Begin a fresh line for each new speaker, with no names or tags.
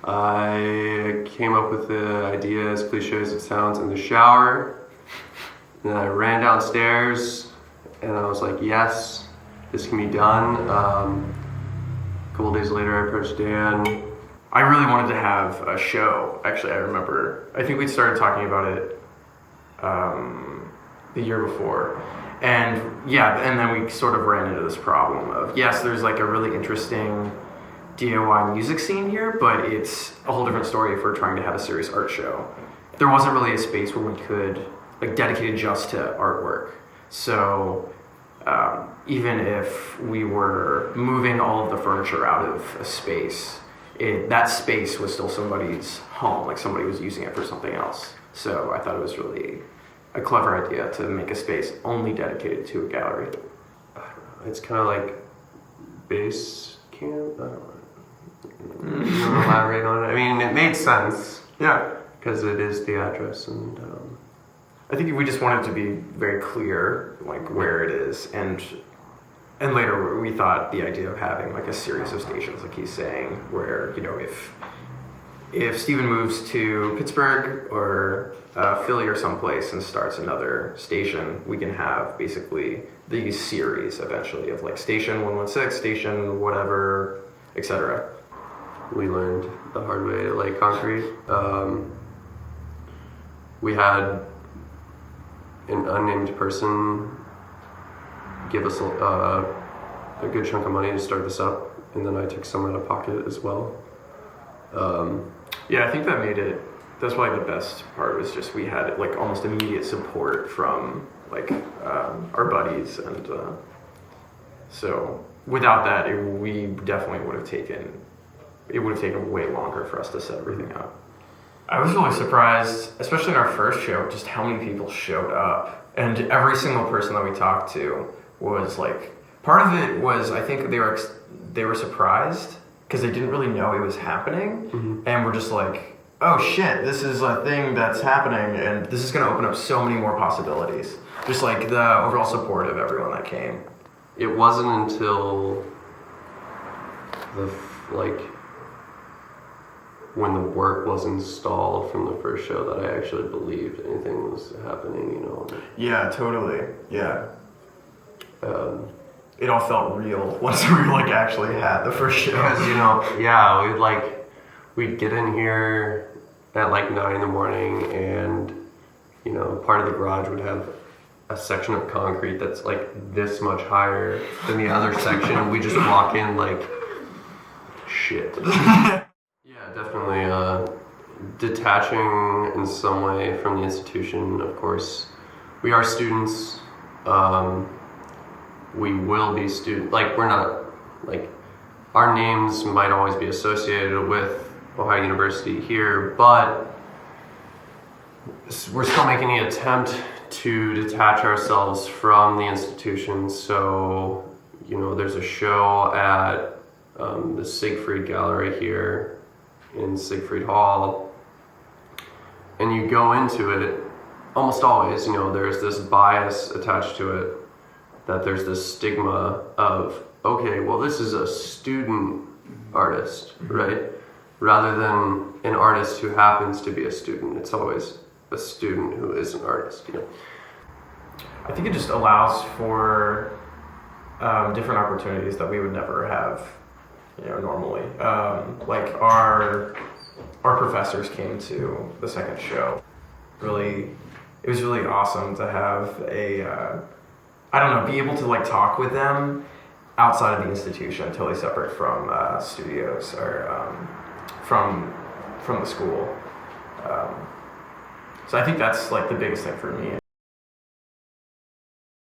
I came up with the idea, as cliche as it sounds, in the shower. And then I ran downstairs and I was like, yes, this can be done. A couple days later, I approached Dan.
I really wanted to have a show. Actually, I think we'd started talking about it the year before. And then we sort of ran into this problem of, yes, there's like a really interesting DIY music scene here, but it's a whole different story if we're trying to have a serious art show. There wasn't really a space where we could, like, dedicated just to artwork. So even if we were moving all of the furniture out of a space, that space was still somebody's home, like somebody was using it for something else. So I thought it was really a clever idea to make a space only dedicated to a gallery.
It's kind of like base camp. I don't know. You want to elaborate on it? I mean, it made sense.
Yeah.
Because it is the address, and
I think we just wanted to be very clear, like, where it is, and later we thought the idea of having like a series of stations, like he's saying, where, you know, if Steven moves to Pittsburgh or Philly or someplace and starts another station, we can have basically these series eventually of like station 116, station whatever, etc.
We learned the hard way to lay concrete. We had an unnamed person give us a good chunk of money to start this up, and then I took some out of pocket as well.
I think that made it, that's probably the best part, was just we had like almost immediate support from like our buddies, and so without that we definitely would have taken way longer for us to set everything up. I was really surprised, especially in our first show, just how many people showed up. And every single person that we talked to was like, part of it was, I think they were surprised because they didn't really know it was happening.
Mm-hmm.
And we're just like, oh shit, this is a thing that's happening, and this is going to open up so many more possibilities. Just like the overall support of everyone that came.
It wasn't until when the work was installed from the first show that I actually believed anything was happening, you know.
Yeah, totally. Yeah. It all felt real once we like actually had the first show.
Because, you know, yeah, we'd get in here at like 9 in the morning, and, you know, part of the garage would have a section of concrete that's like this much higher than the other section. We just walk in like, shit. Yeah, definitely detaching in some way from the institution. Of course, we are students. We will be students. Like, we're not, like, our names might always be associated with Ohio University here, but we're still making the attempt to detach ourselves from the institution. So, you know, there's a show at the Siegfried Gallery here in Siegfried Hall, and you go into it, almost always, you know, there's this bias attached to it, that there's this stigma of, okay, well, this is a student artist, right? Rather than an artist who happens to be a student. It's always a student who is an artist, you know.
I think it just allows for different opportunities that we would never have, you know, normally. Like our professors came to the second show. It was really awesome to have be able to like talk with them outside of the institution, totally separate from studios or from the school. So I think that's like the biggest thing for me.